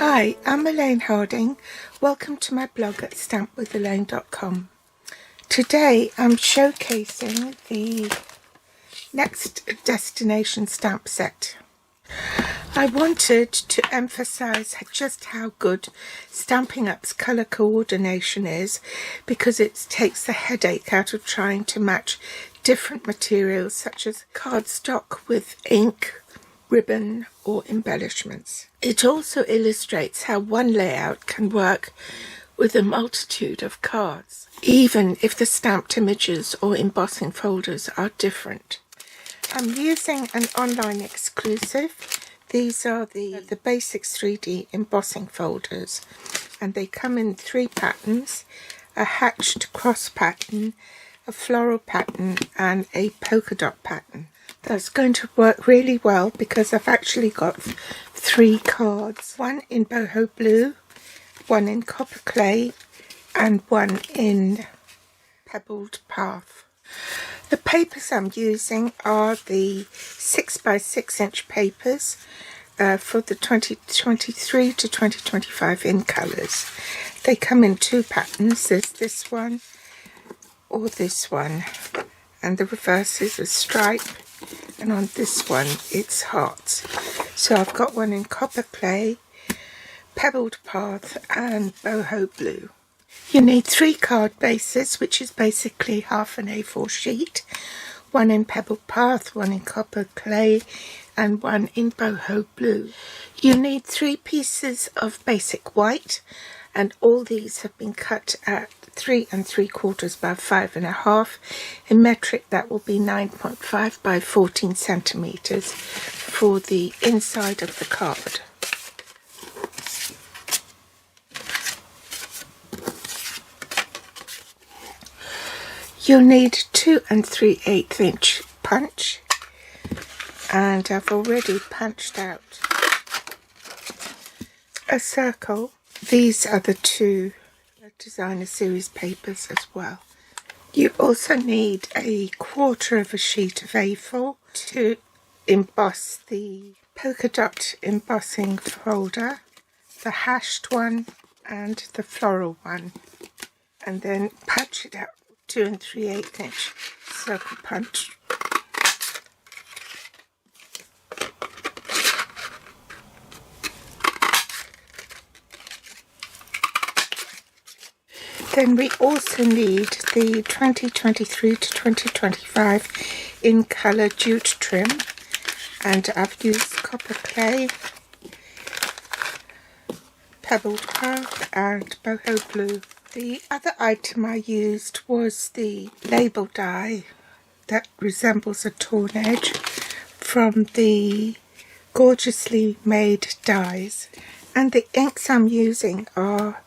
Hi, I'm Elaine Harding. Welcome to my blog at stampwithelaine.com. Today I'm showcasing the Next Destination stamp set. I wanted to emphasize just how good Stampin' Up's colour coordination is, because it takes the headache out of trying to match different materials such as cardstock with ink, ribbon or embellishments. It also illustrates how one layout can work with a multitude of cards, even if the stamped images or embossing folders are different. I'm using an online exclusive. These are the Basics 3D embossing folders, and they come in 3 patterns: a hatched cross pattern, a floral pattern and a polka dot pattern. That's going to work really well because I've actually got 3 cards, one in boho blue, one in copper clay and one in pebbled path. The papers I'm using are the 6x6 inch papers for the 2023 to 2025 in colours. They come in 2 patterns. There's this one or this one, and the reverse is a stripe, and on this one it's hearts. So I've got one in copper clay, pebbled path and boho blue. You need 3 card bases, which is basically half an A4 sheet, one in pebbled path, one in copper clay and one in boho blue. You need 3 pieces of basic white, and all these have been cut at 3 3/4 by 5.5. In metric that will be 9.5 by 14 centimeters for the inside of the card. You'll need 2 3/8 inch punch, and I've already punched out a circle. These are the 2 designer series papers as well. You also need a 1/4 of a sheet of A4 to emboss the polka dot embossing folder, the hashed one and the floral one, and then punch it out 2 3/8 inch circle punch. Then we also need the 2023 to 2025 in colour jute trim, and I've used copper clay, pebbled path and boho blue. The other item I used was the label die that resembles a torn edge from the Gorgeously Made dies, and the inks I'm using are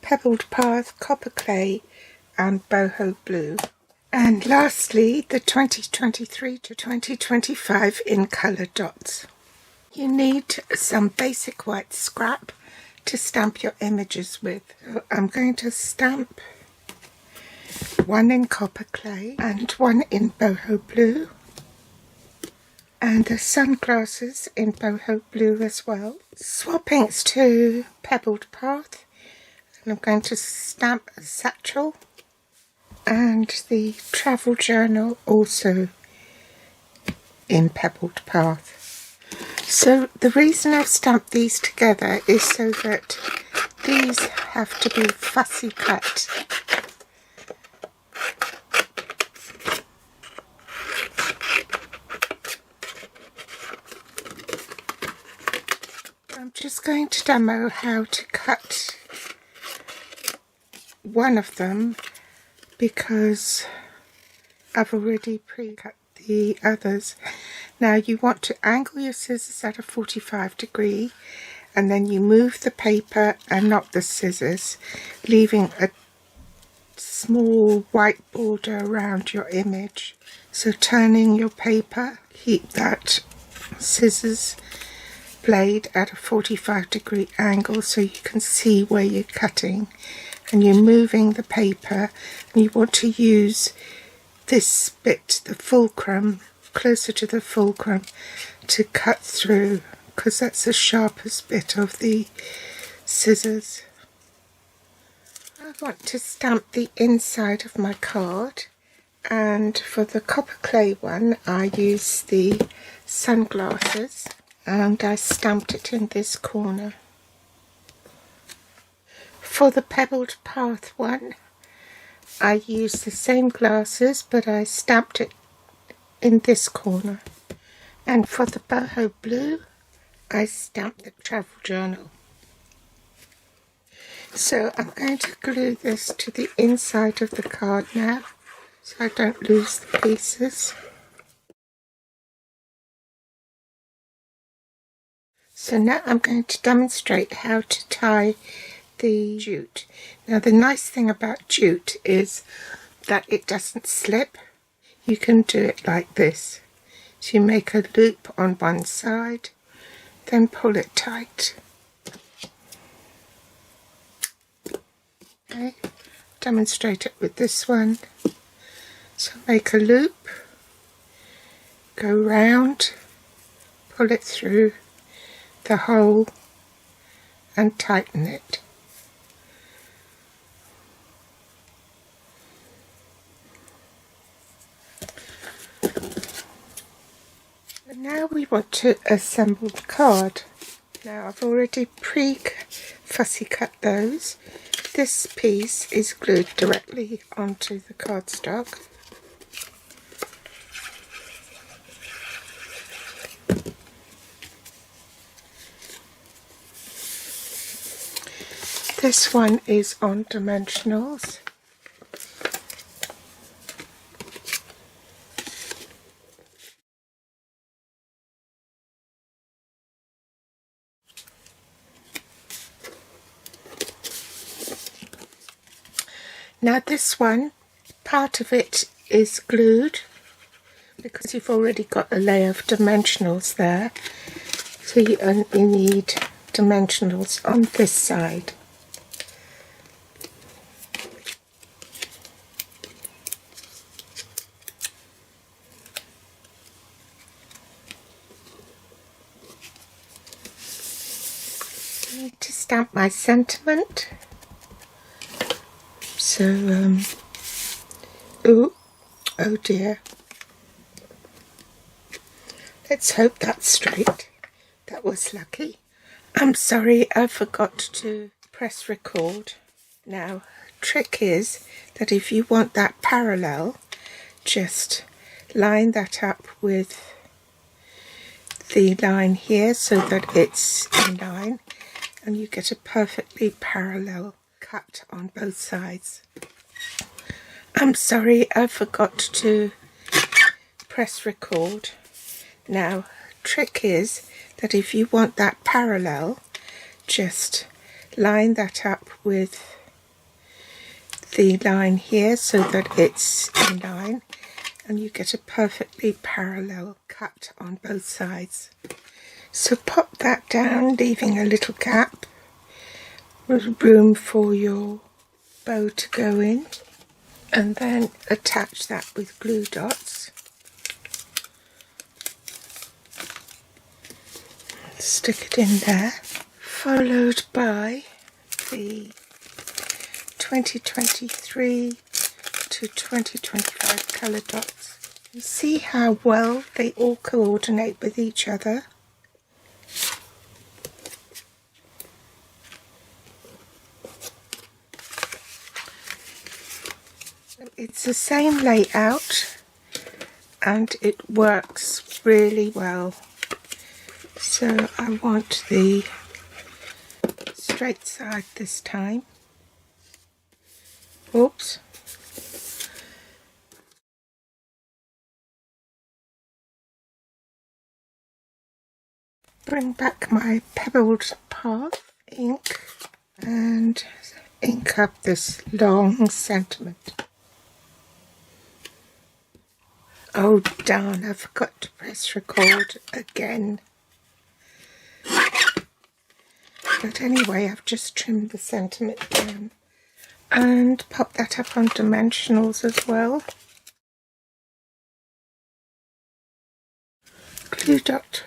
pebbled path, copper clay and boho blue. And lastly, the 2023 to 2025 in colour dots. You need some basic white scrap to stamp your images with. So I'm going to stamp one in copper clay and one in boho blue, and the sunglasses in boho blue as well. Swap inks to pebbled path, and I'm going to stamp a satchel and the travel journal also in pebbled path. So the reason I've stamped these together is so that these have to be fussy cut. I'm just going to demo how to cut one of them, because I've already pre-cut the others. Now you want to angle your scissors at a 45 degree, and then you move the paper and not the scissors, leaving a small white border around your image. So turning your paper, keep that scissors blade at a 45 degree angle so you can see where you're cutting, and you're moving the paper, and you want to use this bit, the fulcrum, closer to the fulcrum, to cut through because that's the sharpest bit of the scissors. I want to stamp the inside of my card, and for the copper clay one I use the sunglasses and I stamped it in this corner. For the pebbled path one I used the same glasses but I stamped it in this corner, and for the boho blue I stamped the travel journal. So I'm going to glue this to the inside of the card now so I don't lose the pieces. So now I'm going to demonstrate how to tie the jute. Now the nice thing about jute is that it doesn't slip. You can do it like this. So you make a loop on one side, then pull it tight. Okay, demonstrate it with this one. So make a loop, go round, pull it through the hole and tighten it. And now we want to assemble the card. Now I've already fussy cut those. This piece is glued directly onto the cardstock. This one is on dimensionals. Now this one, part of it is glued because you've already got a layer of dimensionals there, so you only need dimensionals on this side. I need to stamp my sentiment. So, oh dear. Let's hope that's straight. That was lucky. I'm sorry, I forgot to press record. Now, trick is that if you want that parallel, just line that up with the line here so that it's in line, and you get a perfectly parallel cut on both sides. I'm sorry, I forgot to press record. Now, trick is that if you want that parallel, just line that up with the line here so that it's in line, and you get a perfectly parallel cut on both sides. So pop that down, leaving a little gap with room for your bow to go in, and then attach that with glue dots. Stick it in there, followed by the 2023 to 2025 colour dots. You see how well they all coordinate with each other. It's the same layout and it works really well. So I want the straight side this time. Oops. Bring back my pebbled path ink and ink up this long sentiment. Oh darn, I forgot to press record again. But anyway, I've just trimmed the sentiment down and pop that up on dimensionals as well. Glue dot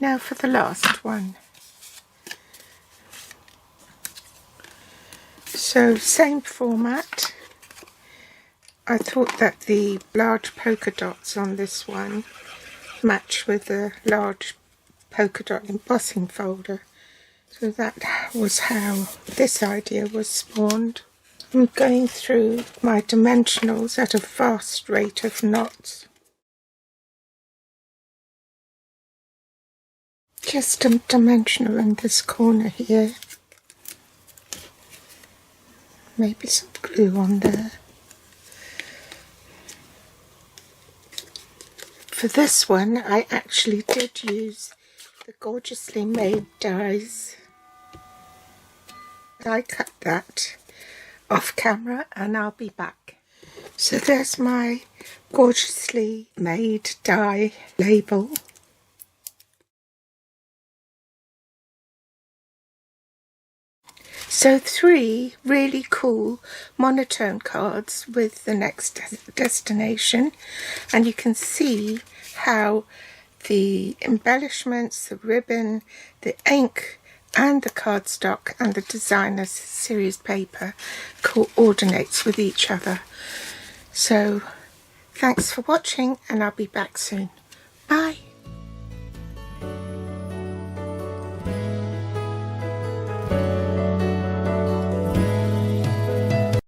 Now for the last one. So same format. I thought that the large polka dots on this one match with the large polka dot embossing folder. So that was how this idea was spawned. I'm going through my dimensionals at a fast rate of knots. Just a dimensional in this corner here. Maybe some glue on there. For this one, I actually did use the gorgeously made dies. I cut that off camera and I'll be back. So there's my gorgeously made die label. So 3 really cool monotone cards with the next destination, and you can see how the embellishments, the ribbon, the ink and the cardstock and the designer's series paper coordinates with each other. So thanks for watching and I'll be back soon. Bye.